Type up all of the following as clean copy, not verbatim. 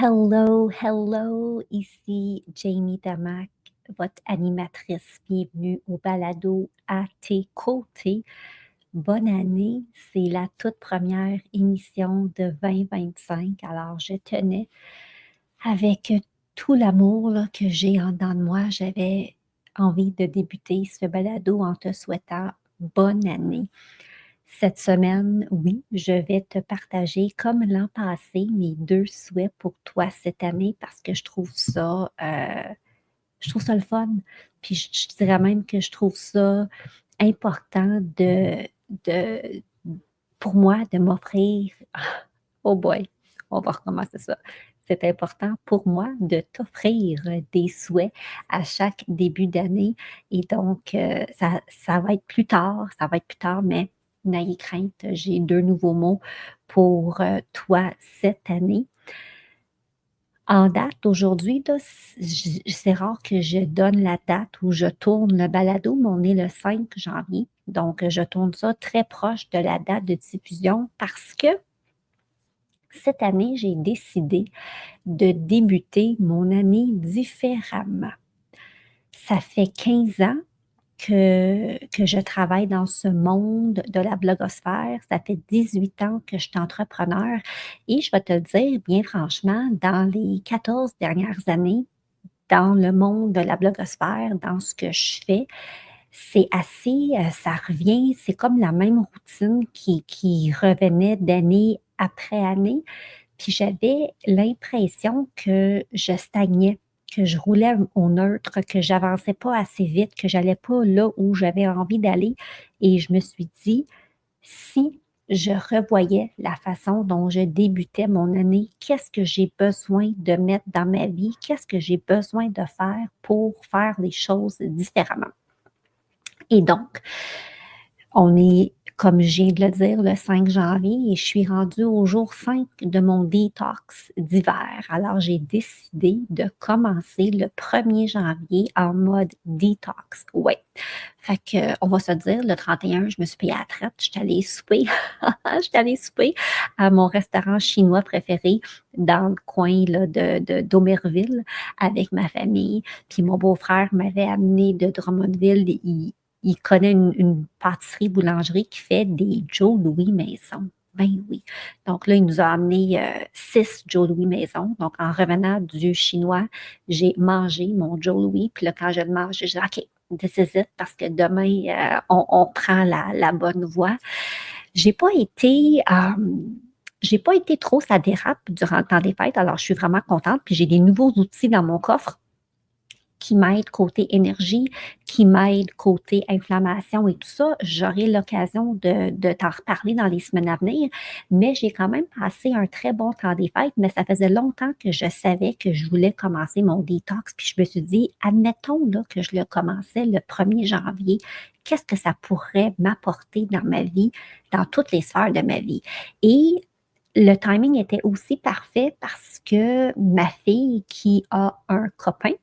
Hello, hello, ici Jamie Damac, votre animatrice. Bienvenue au balado à tes côtés. Bonne année, c'est la toute première émission de 2025. Alors, je tenais, avec tout l'amour là, que j'ai en dedans de moi, j'avais envie de débuter ce balado en te souhaitant bonne année. Cette semaine, oui, je vais te partager, comme l'an passé, mes 2 souhaits pour toi cette année parce que je trouve ça le fun. Puis je dirais même que je trouve ça important de pour moi, de m'offrir oh boy, on va recommencer ça. C'est important pour moi de t'offrir des souhaits à chaque début d'année et donc ça va être plus tard, mais n'ayez crainte, j'ai 2 nouveaux mots pour, toi cette année. En date, aujourd'hui, là, c'est rare que je donne la date où je tourne le balado, mais on est le 5 janvier, donc je tourne ça très proche de la date de diffusion parce que cette année, j'ai décidé de débuter mon année différemment. Ça fait 15 ans que je travaille dans ce monde de la blogosphère. Ça fait 18 ans que je suis entrepreneur et je vais te le dire bien franchement, dans les 14 dernières années, dans le monde de la blogosphère, dans ce que je fais, c'est assez, ça revient, c'est comme la même routine qui revenait d'année après année. Puis j'avais l'impression que je stagnais, que je roulais au neutre, que j'avançais pas assez vite, que j'allais pas là où j'avais envie d'aller et je me suis dit: «Si je revoyais la façon dont je débutais mon année, qu'est-ce que j'ai besoin de mettre dans ma vie? Qu'est-ce que j'ai besoin de faire pour faire les choses différemment?» Et donc, on est, comme je viens de le dire, le 5 janvier et je suis rendue au jour 5 de mon détox d'hiver. Alors, j'ai décidé de commencer le 1er janvier en mode détox. Ouais. Fait que, on va se dire, le 31, je me suis payée à la traite. Je suis allée souper. Je suis allée souper à mon restaurant chinois préféré dans le coin là, d'Aumerville avec ma famille. Puis mon beau-frère m'avait amené de Drummondville. Il connaît une pâtisserie, boulangerie qui fait des Joe Louis maison. Ben oui. Donc là, il nous a amené 6 Joe Louis maison. Donc, en revenant du chinois, j'ai mangé mon Joe Louis. Puis là, quand je le mange, j'ai dit, OK, this is it, parce que demain, on prend la bonne voie. J'ai pas été, j'ai pas été trop, ça dérape durant le temps des fêtes. Alors, je suis vraiment contente. Puis j'ai des nouveaux outils dans mon coffre qui m'aide côté énergie, qui m'aide côté inflammation et tout ça. J'aurai l'occasion de t'en reparler dans les semaines à venir, mais j'ai quand même passé un très bon temps des fêtes, mais ça faisait longtemps que je savais que je voulais commencer mon détox, puis je me suis dit, admettons là, que je le commençais le 1er janvier, qu'est-ce que ça pourrait m'apporter dans ma vie, dans toutes les sphères de ma vie? Et le timing était aussi parfait parce que ma fille qui a un copain,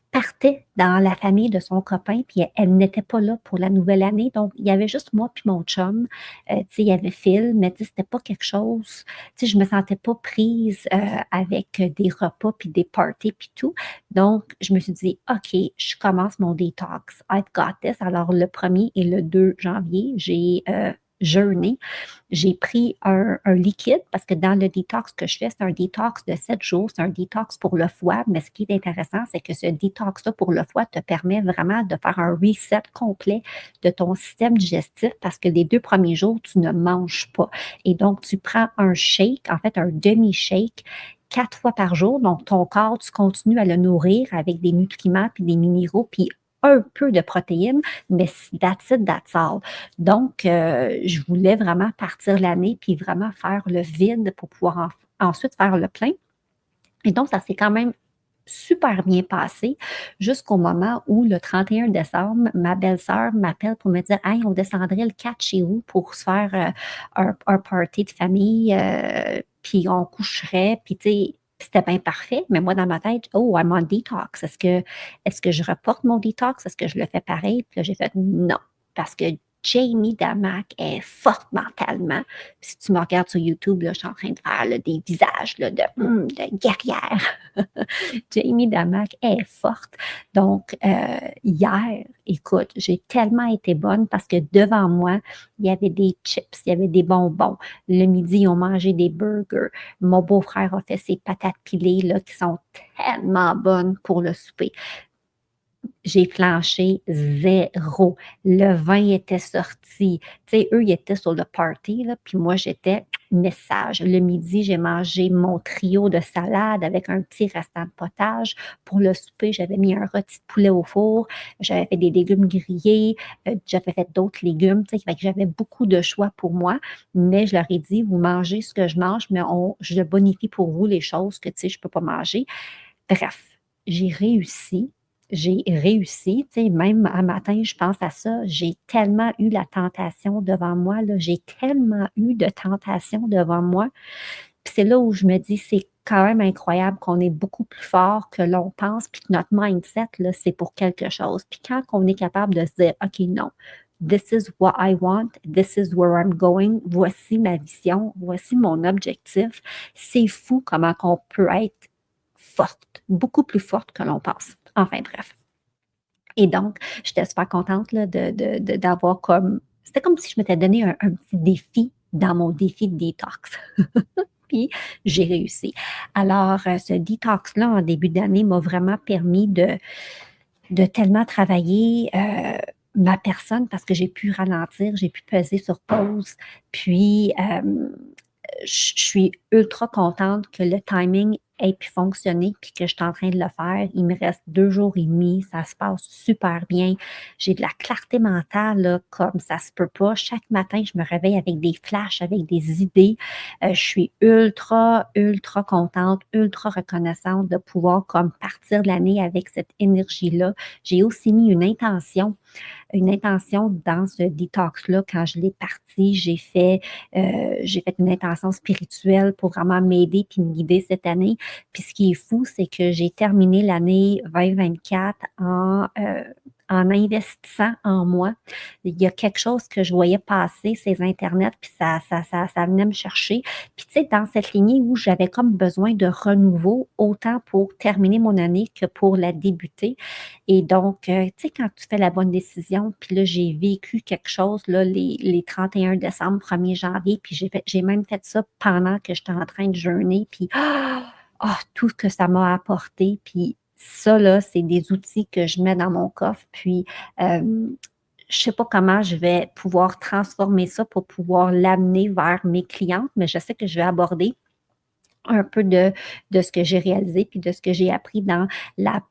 partait dans la famille de son copain, puis elle n'était pas là pour la nouvelle année. Donc, il y avait juste moi puis mon chum. Tu sais, il y avait Phil, mais tu sais, c'était pas quelque chose, tu sais, je me sentais pas prise avec des repas puis des parties puis tout. Donc, je me suis dit, OK, je commence mon détox. I've got this. Alors, le 1er et le 2 janvier, j'ai jeûné. J'ai pris un liquide parce que dans le détox que je fais, c'est un détox de 7 jours, c'est un détox pour le foie, mais ce qui est intéressant, c'est que ce détox-là pour le foie te permet vraiment de faire un reset complet de ton système digestif parce que les 2 premiers jours, tu ne manges pas. Et donc, tu prends un shake, en fait un demi-shake, 4 fois par jour. Donc, ton corps, tu continues à le nourrir avec des nutriments puis des minéraux puis un peu de protéines, mais that's it, that's all. Donc, je voulais vraiment partir l'année puis vraiment faire le vide pour pouvoir ensuite faire le plein. Et donc, ça s'est quand même super bien passé jusqu'au moment où le 31 décembre, ma belle-sœur m'appelle pour me dire: «Hey, on descendrait le 4 chez vous pour se faire, un party de famille, puis on coucherait», puis tu sais, c'était bien parfait, mais moi dans ma tête: «Oh, I'm on detox. Est-ce que je reporte mon détox? Est-ce que je le fais pareil?» Puis là, j'ai fait: «Non», parce que Jamie Damac est forte mentalement. Puis si tu me regardes sur YouTube, là, je suis en train de faire là, des visages là, de guerrière. Jamie Damac est forte. Donc, hier, écoute, j'ai tellement été bonne parce que devant moi, il y avait des chips, il y avait des bonbons. Le midi, ils ont mangé des burgers. Mon beau-frère a fait ses patates pilées là, qui sont tellement bonnes pour le souper. J'ai flanché zéro. Le vin était sorti. Tu sais, eux, ils étaient sur le party, là, puis moi, j'étais message. Le midi, j'ai mangé mon trio de salade avec un petit restant de potage. Pour le souper, j'avais mis un rôti de poulet au four. J'avais fait des légumes grillés. J'avais fait d'autres légumes. Tu sais, fait que j'avais beaucoup de choix pour moi. Mais je leur ai dit, vous mangez ce que je mange, mais je bonifie pour vous les choses que, tu sais, je ne peux pas manger. Bref, j'ai réussi. J'ai réussi, tu sais, même un matin, je pense à ça, j'ai tellement eu la tentation devant moi, là, j'ai tellement eu de tentation devant moi. Puis c'est là où je me dis, c'est quand même incroyable qu'on est beaucoup plus fort que l'on pense, puis que notre mindset, là, c'est pour quelque chose. Puis quand on est capable de se dire, OK, non, this is what I want, this is where I'm going, voici ma vision, voici mon objectif, c'est fou comment on peut être forte, beaucoup plus forte que l'on pense. Enfin bref. Et donc, j'étais super contente là, d'avoir comme... C'était comme si je m'étais donné un petit défi dans mon défi de détox. Puis, j'ai réussi. Alors, ce détox-là, en début d'année, m'a vraiment permis de tellement travailler ma personne parce que j'ai pu ralentir, j'ai pu peser sur pause. Puis, je suis ultra contente que le timing ait pu fonctionner puis que je suis en train de le faire. Il me reste 2 jours et demi. Ça se passe super bien. J'ai de la clarté mentale là, comme ça se peut pas. Chaque matin, je me réveille avec des flashs, avec des idées. Je suis ultra, ultra contente, ultra reconnaissante de pouvoir comme partir de l'année avec cette énergie-là. J'ai aussi mis une intention dans ce détox-là. Quand je l'ai parti, j'ai fait une intention spirituelle pour vraiment m'aider puis me guider cette année. Puis ce qui est fou, c'est que j'ai terminé l'année 2024 en investissant en moi. Il y a quelque chose que je voyais passer, ces internets, puis ça venait me chercher. Puis tu sais, dans cette lignée où j'avais comme besoin de renouveau, autant pour terminer mon année que pour la débuter. Et donc, tu sais, quand tu fais la bonne décision, puis là, j'ai vécu quelque chose, là, les 31 décembre, 1er janvier, puis j'ai même fait ça pendant que j'étais en train de jeûner, puis tout ce que ça m'a apporté, puis ça, là, c'est des outils que je mets dans mon coffre, puis je sais pas comment je vais pouvoir transformer ça pour pouvoir l'amener vers mes clientes, mais je sais que je vais aborder un peu de ce que j'ai réalisé puis de ce que j'ai appris dans la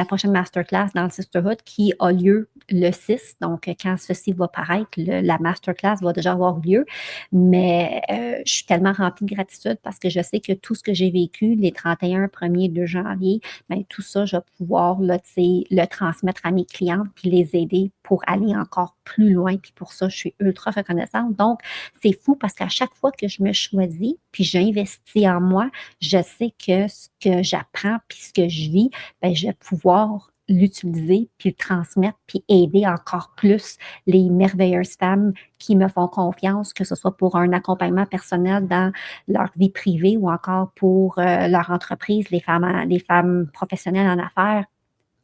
prochaine masterclass dans le Sisterhood qui a lieu le 6. Donc, quand ceci va paraître, la masterclass va déjà avoir lieu. Mais je suis tellement remplie de gratitude parce que je sais que tout ce que j'ai vécu les 31, 1er, 2 janvier, bien, tout ça, je vais pouvoir là, le transmettre à mes clientes puis les aider pour aller encore plus loin. Puis pour ça, je suis ultra reconnaissante. Donc, c'est fou parce qu'à chaque fois que je me choisis puis j'investis en moi, je sais que ce que j'apprends puis ce que je vis, bien, je vais pouvoir l'utiliser puis le transmettre puis aider encore plus les merveilleuses femmes qui me font confiance, que ce soit pour un accompagnement personnel dans leur vie privée ou encore pour leur entreprise, les femmes professionnelles en affaires.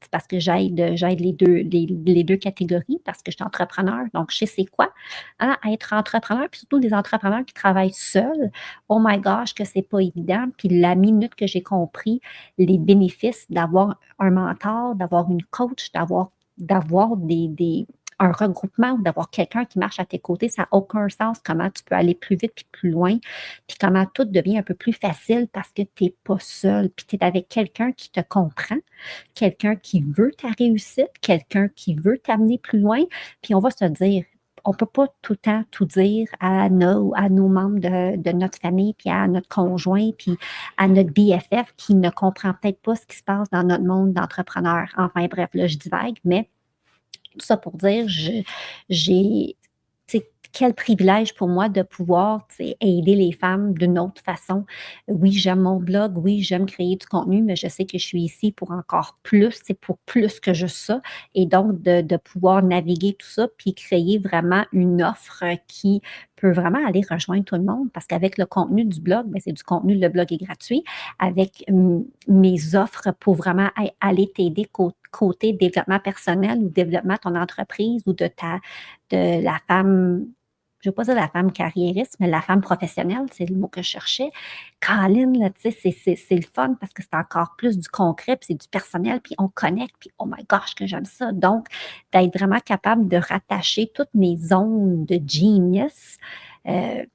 C'est parce que j'aide les deux catégories parce que je suis entrepreneur. Donc, je sais c'est quoi hein, être entrepreneur, puis surtout des entrepreneurs qui travaillent seuls. Oh my gosh, que c'est pas évident. Puis la minute que j'ai compris les bénéfices d'avoir un mentor, d'avoir une coach, d'avoir un regroupement ou d'avoir quelqu'un qui marche à tes côtés, ça n'a aucun sens comment tu peux aller plus vite puis plus loin, puis comment tout devient un peu plus facile parce que tu n'es pas seul, puis tu es avec quelqu'un qui te comprend, quelqu'un qui veut ta réussite, quelqu'un qui veut t'amener plus loin. Puis on va se dire, on ne peut pas tout le temps tout dire à nos membres de notre famille, puis à notre conjoint, puis à notre BFF qui ne comprend peut-être pas ce qui se passe dans notre monde d'entrepreneur. Enfin bref, là, je divague, mais tout ça pour dire, j'ai, tu sais, quel privilège pour moi de pouvoir, tu sais, aider les femmes d'une autre façon. Oui, j'aime mon blog, oui, j'aime créer du contenu, mais je sais que je suis ici pour encore plus, c'est pour plus que juste ça. Et donc, de pouvoir naviguer tout ça, puis créer vraiment une offre qui peut vraiment aller rejoindre tout le monde, parce qu'avec le contenu du blog, ben, c'est du contenu, le blog est gratuit. Avec mes offres pour vraiment aller t'aider côté développement personnel ou développement de ton entreprise ou de la femme, je ne veux pas dire la femme carriériste, mais la femme professionnelle, c'est le mot que je cherchais. Colin, là, tu sais, c'est le fun parce que c'est encore plus du concret, puis c'est du personnel, puis on connecte, puis oh my gosh, que j'aime ça. Donc, d'être vraiment capable de rattacher toutes mes zones de genius,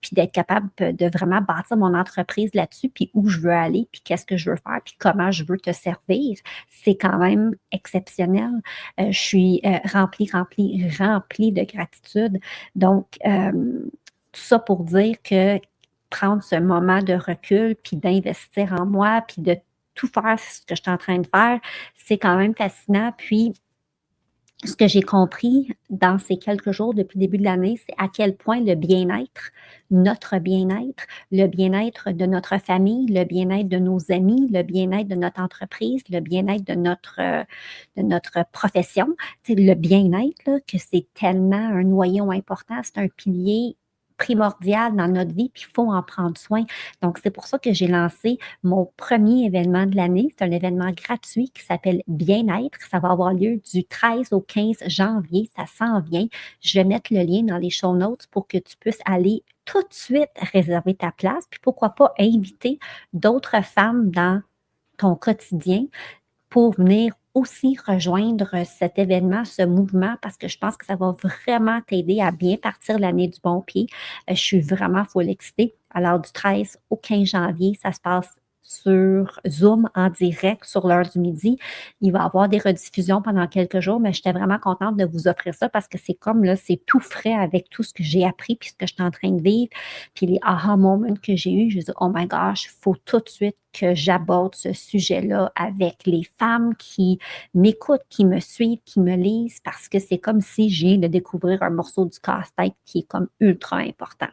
puis d'être capable de vraiment bâtir mon entreprise là-dessus, puis où je veux aller, puis qu'est-ce que je veux faire, puis comment je veux te servir, c'est quand même exceptionnel. Je suis remplie de gratitude. Donc, tout ça pour dire que prendre ce moment de recul, puis d'investir en moi, puis de tout faire ce que je suis en train de faire, c'est quand même fascinant. Puis, ce que j'ai compris dans ces quelques jours depuis le début de l'année, c'est à quel point le bien-être, notre bien-être, le bien-être de notre famille, le bien-être de nos amis, le bien-être de notre entreprise, le bien-être de notre profession, tu sais, le bien-être, là, que c'est tellement un noyau important, c'est un pilier primordial dans notre vie, puis il faut en prendre soin. Donc, c'est pour ça que j'ai lancé mon premier événement de l'année. C'est un événement gratuit qui s'appelle Bien-être. Ça va avoir lieu du 13 au 15 janvier. Ça s'en vient. Je vais mettre le lien dans les show notes pour que tu puisses aller tout de suite réserver ta place. Puis pourquoi pas inviter d'autres femmes dans ton quotidien pour venir aussi rejoindre cet événement, ce mouvement, parce que je pense que ça va vraiment t'aider à bien partir l'année du bon pied. Je suis vraiment full excitée. Alors, du 13 au 15 janvier, ça se passe sur Zoom en direct sur l'heure du midi. Il va y avoir des rediffusions pendant quelques jours, mais j'étais vraiment contente de vous offrir ça parce que c'est comme là, c'est tout frais avec tout ce que j'ai appris puis ce que je suis en train de vivre. Puis les aha moments que j'ai eus, je me dis, oh my gosh, il faut tout de suite que j'aborde ce sujet-là avec les femmes qui m'écoutent, qui me suivent, qui me lisent, parce que c'est comme si je viens de découvrir un morceau du casse-tête qui est comme ultra important.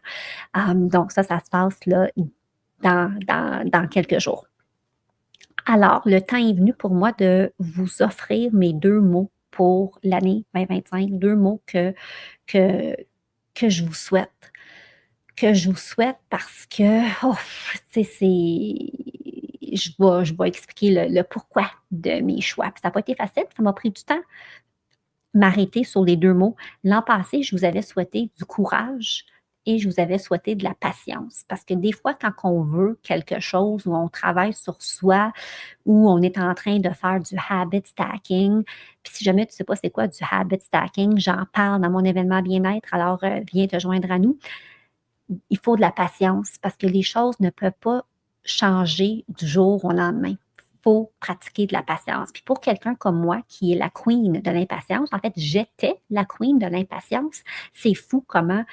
Donc ça se passe là dans quelques jours. Alors, le temps est venu pour moi de vous offrir mes 2 mots pour l'année 2025, 2 mots que que je vous souhaite. Que je vous souhaite parce que, oh, tu sais, je vais expliquer le pourquoi de mes choix. Puis ça n'a pas été facile, ça m'a pris du temps m'arrêter sur les 2 mots. L'an passé, je vous avais souhaité du courage et je vous avais souhaité de la patience. Parce que des fois, quand on veut quelque chose ou on travaille sur soi ou on est en train de faire du habit stacking, puis si jamais tu ne sais pas c'est quoi du habit stacking, j'en parle dans mon événement bien-être, alors viens te joindre à nous. Il faut de la patience parce que les choses ne peuvent pas changer du jour au lendemain. Il faut pratiquer de la patience. Puis pour quelqu'un comme moi, qui est la queen de l'impatience, en fait, j'étais la queen de l'impatience. C'est fou comment,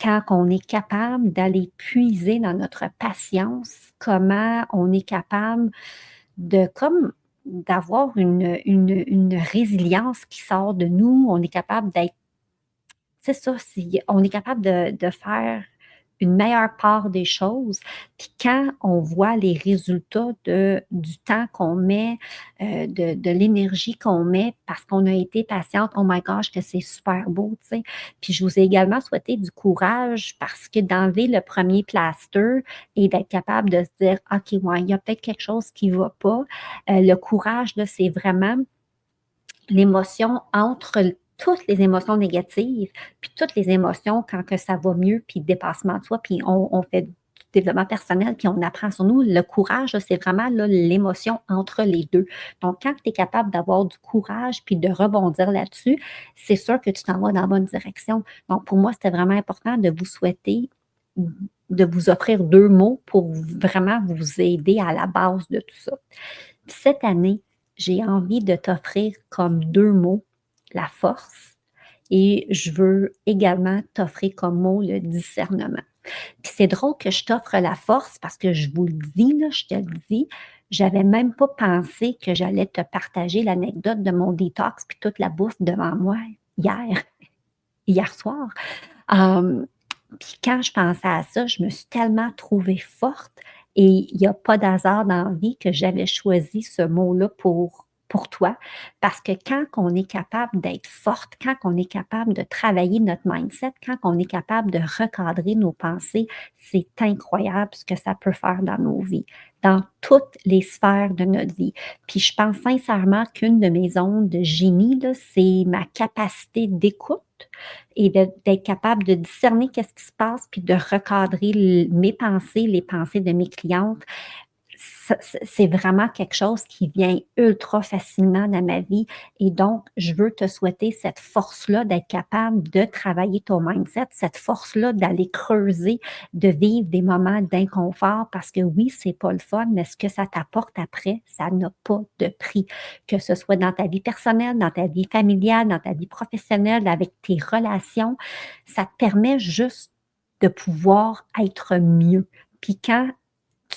quand on est capable d'aller puiser dans notre patience, comment on est capable de comme d'avoir une résilience qui sort de nous. On est capable d'être, c'est ça, on est capable de faire une meilleure part des choses. Puis quand on voit les résultats du temps qu'on met, de l'énergie qu'on met parce qu'on a été patiente, oh my gosh, que c'est super beau, tu sais. Puis je vous ai également souhaité du courage parce que d'enlever le premier plaster et d'être capable de se dire, OK, ouais, il y a peut-être quelque chose qui ne va pas. Le courage, là, c'est vraiment l'émotion entre toutes les émotions négatives, puis toutes les émotions quand que ça va mieux, puis dépassement de soi, puis on fait du développement personnel, puis on apprend sur nous. Le courage, là, c'est vraiment là, l'émotion entre les deux. Donc, quand tu es capable d'avoir du courage, puis de rebondir là-dessus, c'est sûr que tu t'en vas dans la bonne direction. Donc, pour moi, c'était vraiment important de vous souhaiter, de vous offrir 2 mots pour vraiment vous aider à la base de tout ça. Cette année, j'ai envie de t'offrir comme 2 mots la force et je veux également t'offrir comme mot le discernement. Puis c'est drôle que je t'offre la force parce que je vous le dis, là, je te le dis, j'avais même pas pensé que j'allais te partager l'anecdote de mon détox puis toute la bouffe devant moi hier, hier soir. Hem, Puis quand je pensais à ça, je me suis tellement trouvée forte et il y a pas d'hasard dans la vie que j'avais choisi ce mot-là pour toi. Parce que quand on est capable d'être forte, quand on est capable de travailler notre mindset, quand on est capable de recadrer nos pensées, c'est incroyable ce que ça peut faire dans nos vies, dans toutes les sphères de notre vie. Puis je pense sincèrement qu'une de mes ondes de génie, là, c'est ma capacité d'écoute et d'être capable de discerner qu'est-ce qui se passe, puis de recadrer mes pensées, les pensées de mes clientes. C'est vraiment quelque chose qui vient ultra facilement dans ma vie et donc je veux te souhaiter cette force-là d'être capable de travailler ton mindset, cette force-là d'aller creuser, de vivre des moments d'inconfort parce que oui, c'est pas le fun, mais ce que ça t'apporte après, ça n'a pas de prix. Que ce soit dans ta vie personnelle, dans ta vie familiale, dans ta vie professionnelle, avec tes relations, ça te permet juste de pouvoir être mieux. Puis quand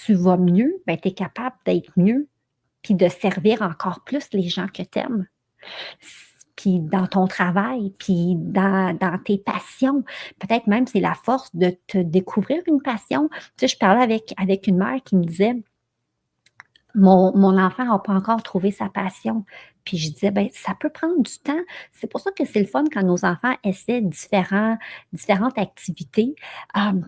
tu vas mieux, ben, tu es capable d'être mieux, puis de servir encore plus les gens que tu aimes. Puis dans ton travail, puis dans tes passions. Peut-être même c'est la force de te découvrir une passion. Tu sais, je parlais avec une mère qui me disait mon enfant n'a pas encore trouvé sa passion. Puis je disais, ben, ça peut prendre du temps. C'est pour ça que c'est le fun quand nos enfants essaient différentes activités,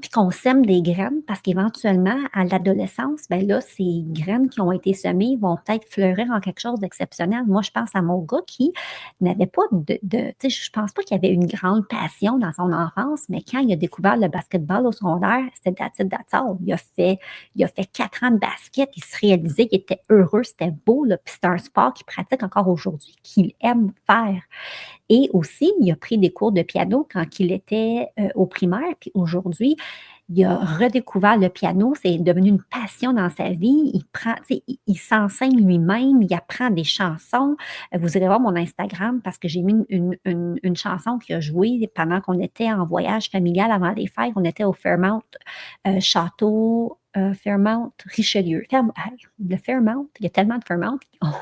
puis qu'on sème des graines, parce qu'éventuellement, à l'adolescence, ben là, ces graines qui ont été semées vont peut-être fleurir en quelque chose d'exceptionnel. Moi, je pense à mon gars qui n'avait pas tu sais, je pense pas qu'il avait une grande passion dans son enfance, mais quand il a découvert le basketball au secondaire, c'était that's it, that's all. Il a fait 4 ans de basket, il se réalisait qu'il était heureux, c'était beau, là, puis c'est un sport qu'il pratique encore aujourd'hui, qu'il aime faire. Et aussi, il a pris des cours de piano quand il était au primaire, puis aujourd'hui, il a redécouvert le piano, c'est devenu une passion dans sa vie. Il prend, tu sais, il s'enseigne lui-même, il apprend des chansons. Vous irez voir mon Instagram parce que j'ai mis une chanson qu'il a jouée pendant qu'on était en voyage familial avant les fêtes. On était au Fairmount Château. Fairmount Richelieu. Le Fairmount, il y a tellement de Fairmount.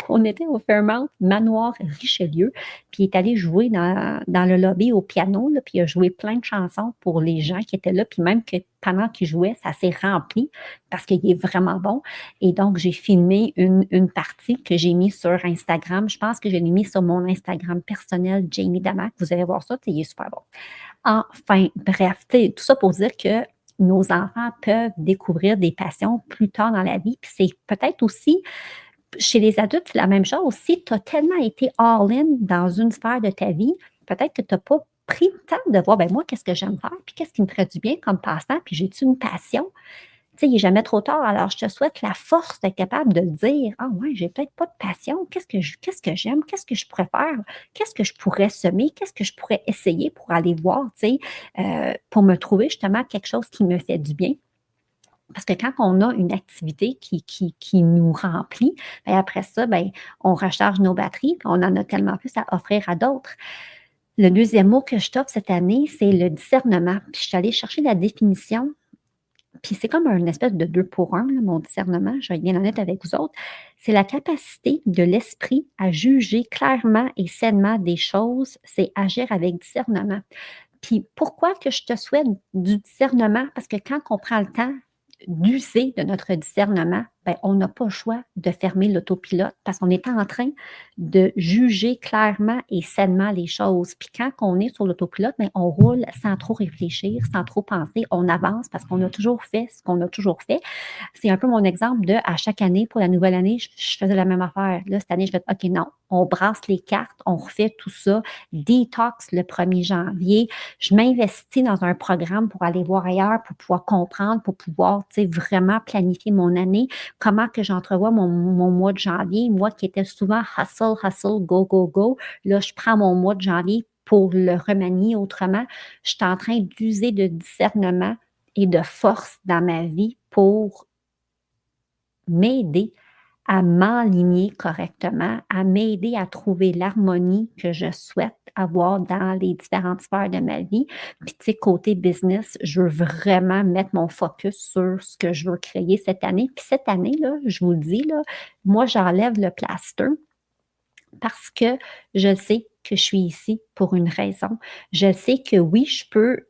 On était au Fairmount Manoir Richelieu, puis il est allé jouer dans le lobby au piano, là, puis il a joué plein de chansons pour les gens qui étaient là, puis même que pendant qu'il jouait, ça s'est rempli parce qu'il est vraiment bon. Et donc, j'ai filmé une partie que j'ai mise sur Instagram. Je pense que je l'ai mis sur mon Instagram personnel, Jamie Damac. Vous allez voir ça, il est super bon. Enfin, bref, tout ça pour dire que nos enfants peuvent découvrir des passions plus tard dans la vie. Puis c'est peut-être aussi chez les adultes, c'est la même chose. Si tu as tellement été all-in dans une sphère de ta vie, peut-être que tu n'as pas pris le temps de voir, ben moi, qu'est-ce que j'aime faire, puis qu'est-ce qui me ferait du bien comme passe-temps, puis j'ai-tu une passion? Tu sais, il n'est jamais trop tard. Alors, je te souhaite la force d'être capable de le dire. Ah ouais, j'ai peut-être pas de passion. Qu'est-ce que j'aime? Qu'est-ce que je préfère? Qu'est-ce que je pourrais semer? Qu'est-ce que je pourrais essayer pour aller voir, tu sais, pour me trouver justement quelque chose qui me fait du bien? Parce que quand on a une activité qui nous remplit, ben après ça, ben, on recharge nos batteries, puis on en a tellement plus à offrir à d'autres. Le deuxième mot que je t'offre cette année, c'est le discernement. Puis je suis allée chercher la définition, puis c'est comme un espèce de 2 pour 1, là, mon discernement, je vais être bien honnête avec vous autres. C'est la capacité de l'esprit à juger clairement et sainement des choses, c'est agir avec discernement. Puis pourquoi que je te souhaite du discernement? Parce que quand on prend le temps d'user de notre discernement, ben, on n'a pas le choix de fermer l'autopilote parce qu'on est en train de juger clairement et sainement les choses. Puis quand on est sur l'autopilote, ben, on roule sans trop réfléchir, sans trop penser, on avance parce qu'on a toujours fait ce qu'on a toujours fait. C'est un peu mon exemple de à chaque année, pour la nouvelle année, je faisais la même affaire. Là, cette année, je vais OK, non, on brasse les cartes, on refait tout ça, détox le 1er janvier. Je m'investis dans un programme pour aller voir ailleurs, pour pouvoir comprendre, pour pouvoir, tu sais, vraiment planifier mon année. Comment que j'entrevois mon mois de janvier, moi qui étais souvent hustle, hustle, go, go, go. Là, je prends mon mois de janvier pour le remanier autrement. Je suis en train d'user de discernement et de force dans ma vie pour m'aider à m'aligner correctement, à m'aider à trouver l'harmonie que je souhaite avoir dans les différentes sphères de ma vie. Puis, tu sais, côté business, je veux vraiment mettre mon focus sur ce que je veux créer cette année. Puis cette année, là, je vous le dis, là, moi, j'enlève le plaster parce que je sais que je suis ici pour une raison. Je sais que oui, je peux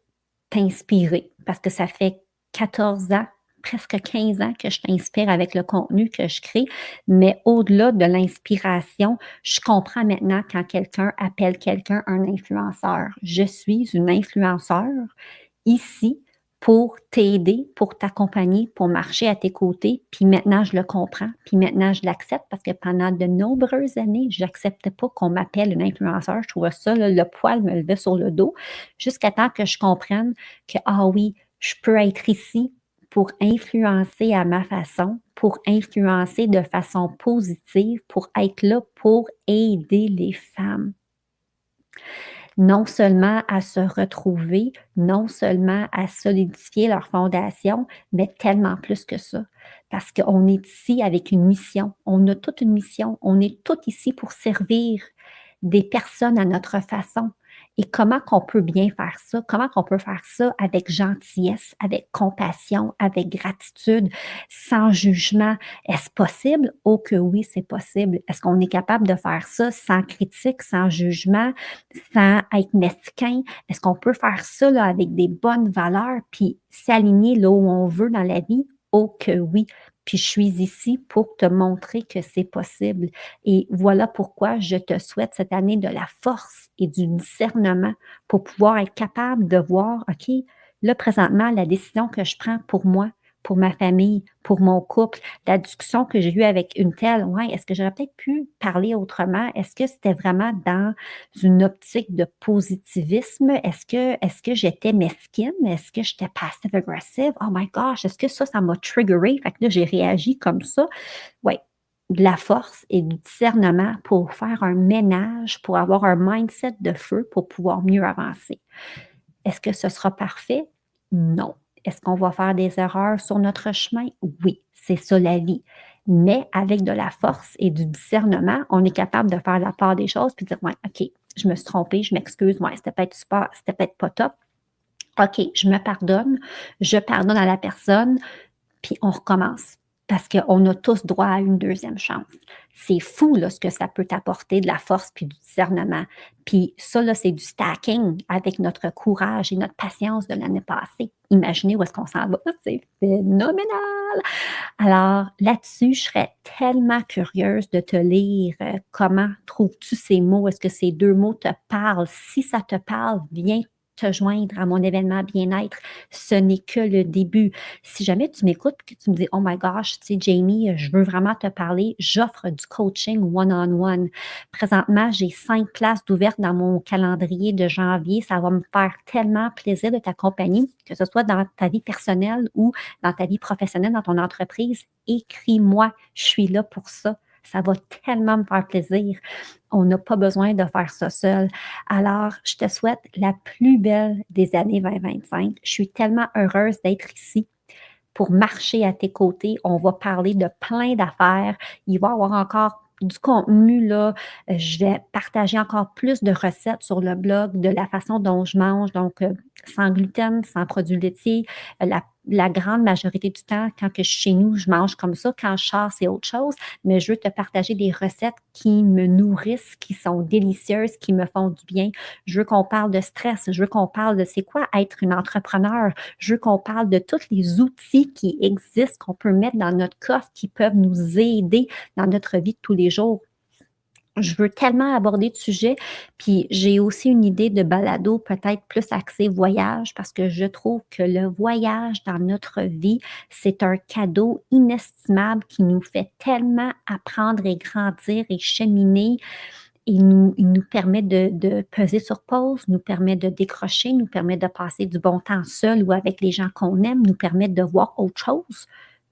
t'inspirer parce que ça fait 14 ans, presque 15 ans que je t'inspire avec le contenu que je crée, mais au-delà de l'inspiration, je comprends maintenant quand quelqu'un appelle quelqu'un un influenceur. Je suis une influenceur ici pour t'aider, pour t'accompagner, pour marcher à tes côtés. Puis maintenant, je le comprends. Puis maintenant, je l'accepte parce que pendant de nombreuses années, je n'acceptais pas qu'on m'appelle une influenceur. Je trouvais ça, là, le poil me levait sur le dos, jusqu'à temps que je comprenne que, ah oui, je peux être ici pour influencer à ma façon, pour influencer de façon positive, pour être là pour aider les femmes non seulement à se retrouver, non seulement à solidifier leur fondation, mais tellement plus que ça. Parce qu'on est ici avec une mission. On a toute une mission. On est tous ici pour servir des personnes à notre façon. Et comment qu'on peut bien faire ça? Comment qu'on peut faire ça avec gentillesse, avec compassion, avec gratitude, sans jugement? Est-ce possible? Oh que oui, c'est possible. Est-ce qu'on est capable de faire ça sans critique, sans jugement, sans être mesquin? Est-ce qu'on peut faire ça là, avec des bonnes valeurs puis s'aligner là où on veut dans la vie? Oh que oui. Puis je suis ici pour te montrer que c'est possible. Et voilà pourquoi je te souhaite cette année de la force et du discernement pour pouvoir être capable de voir, OK, là, présentement, la décision que je prends pour moi, pour ma famille, pour mon couple, la discussion que j'ai eue avec une telle, ouais, est-ce que j'aurais peut-être pu parler autrement? Est-ce que c'était vraiment dans une optique de positivisme? Est-ce que j'étais mesquine? Est-ce que j'étais passive-aggressive? Oh my gosh, est-ce que ça m'a triggeré? Fait que là, j'ai réagi comme ça. Oui, de la force et du discernement pour faire un ménage, pour avoir un mindset de feu pour pouvoir mieux avancer. Est-ce que ce sera parfait? Non. Est-ce qu'on va faire des erreurs sur notre chemin? Oui, c'est ça la vie. Mais avec de la force et du discernement, on est capable de faire la part des choses puis de dire, ouais, OK, je me suis trompée, je m'excuse, ouais, c'était peut-être super, c'était peut-être pas top. OK, je me pardonne, je pardonne à la personne, puis on recommence. Parce qu'on a tous droit à une deuxième chance. C'est fou là, ce que ça peut t'apporter de la force puis du discernement. Puis ça, là, c'est du stacking avec notre courage et notre patience de l'année passée. Imaginez où est-ce qu'on s'en va. C'est phénoménal! Alors là-dessus, je serais tellement curieuse de te lire comment trouves-tu ces mots? Est-ce que ces deux mots te parlent? Si ça te parle, viens te joindre à mon événement bien-être. Ce n'est que le début. Si jamais tu m'écoutes et que tu me dis, oh my gosh, tu sais, Jamie, je veux vraiment te parler, j'offre du coaching one-on-one. Présentement, j'ai 5 places d'ouvertes dans mon calendrier de janvier. Ça va me faire tellement plaisir de t'accompagner, que ce soit dans ta vie personnelle ou dans ta vie professionnelle, dans ton entreprise. Écris-moi, je suis là pour ça. Ça va tellement me faire plaisir. On n'a pas besoin de faire ça seul. Alors, je te souhaite la plus belle des années 2025. Je suis tellement heureuse d'être ici pour marcher à tes côtés. On va parler de plein d'affaires. Il va y avoir encore du contenu, là. Je vais partager encore plus de recettes sur le blog de la façon dont je mange, donc sans gluten, sans produits laitiers. La grande majorité du temps, quand que je suis chez nous, je mange comme ça. Quand je sors, c'est autre chose. Mais je veux te partager des recettes qui me nourrissent, qui sont délicieuses, qui me font du bien. Je veux qu'on parle de stress. Je veux qu'on parle de c'est quoi être une entrepreneur. Je veux qu'on parle de tous les outils qui existent, qu'on peut mettre dans notre coffre, qui peuvent nous aider dans notre vie de tous les jours. Je veux tellement aborder de sujets, puis j'ai aussi une idée de balado peut-être plus axé voyage parce que je trouve que le voyage dans notre vie, c'est un cadeau inestimable qui nous fait tellement apprendre et grandir et cheminer. Il nous permet de peser sur pause, nous permet de décrocher, nous permet de passer du bon temps seul ou avec les gens qu'on aime, nous permet de voir autre chose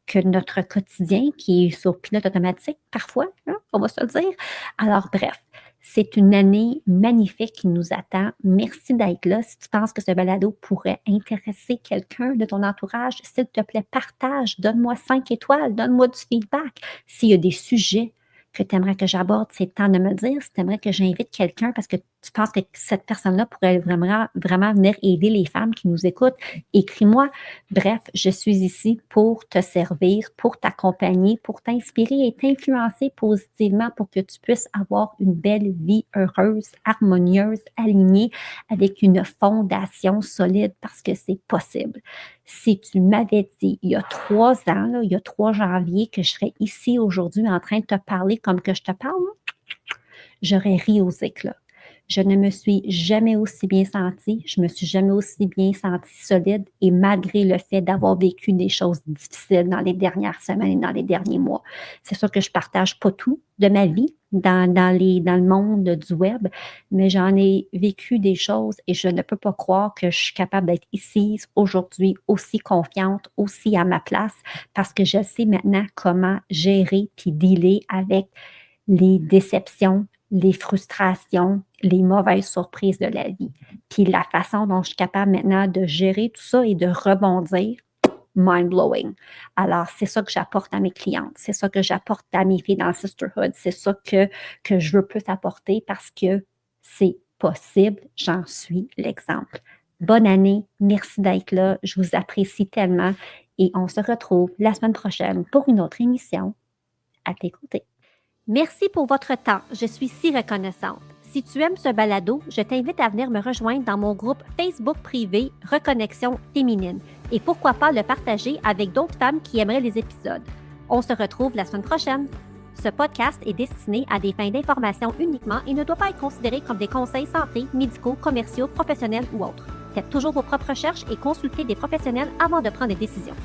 que notre quotidien qui est sur pilote automatique parfois, hein, on va se le dire. Alors bref, c'est une année magnifique qui nous attend. Merci d'être là. Si tu penses que ce balado pourrait intéresser quelqu'un de ton entourage, s'il te plaît, partage, donne-moi 5 étoiles, donne-moi du feedback. S'il y a des sujets que tu aimerais que j'aborde, c'est le temps de me le dire. Si tu aimerais que j'invite quelqu'un parce que tu penses que cette personne-là pourrait vraiment, vraiment venir aider les femmes qui nous écoutent, écris-moi. Bref, je suis ici pour te servir, pour t'accompagner, pour t'inspirer et t'influencer positivement pour que tu puisses avoir une belle vie heureuse, harmonieuse, alignée, avec une fondation solide parce que c'est possible. Si tu m'avais dit il y a 3 ans, là, il y a 3 janvier, que je serais ici aujourd'hui en train de te parler comme que je te parle, j'aurais ri aux éclats. Je ne me suis jamais aussi bien sentie, je me suis jamais aussi bien sentie solide et malgré le fait d'avoir vécu des choses difficiles dans les dernières semaines et dans les derniers mois. C'est sûr que je partage pas tout de ma vie dans le monde du web, mais j'en ai vécu des choses et je ne peux pas croire que je suis capable d'être ici aujourd'hui aussi confiante, aussi à ma place parce que je sais maintenant comment gérer puis dealer avec les déceptions, les frustrations, les mauvaises surprises de la vie. Puis la façon dont je suis capable maintenant de gérer tout ça et de rebondir, mind-blowing. Alors, c'est ça que j'apporte à mes clientes, c'est ça que j'apporte à mes filles dans le Sisterhood, c'est ça que je veux plus apporter parce que c'est possible, j'en suis l'exemple. Bonne année, merci d'être là, je vous apprécie tellement et on se retrouve la semaine prochaine pour une autre émission. À tes côtés. Merci pour votre temps. Je suis si reconnaissante. Si tu aimes ce balado, je t'invite à venir me rejoindre dans mon groupe Facebook privé Reconnexion féminine et pourquoi pas le partager avec d'autres femmes qui aimeraient les épisodes. On se retrouve la semaine prochaine. Ce podcast est destiné à des fins d'information uniquement et ne doit pas être considéré comme des conseils santé, médicaux, commerciaux, professionnels ou autres. Faites toujours vos propres recherches et consultez des professionnels avant de prendre des décisions.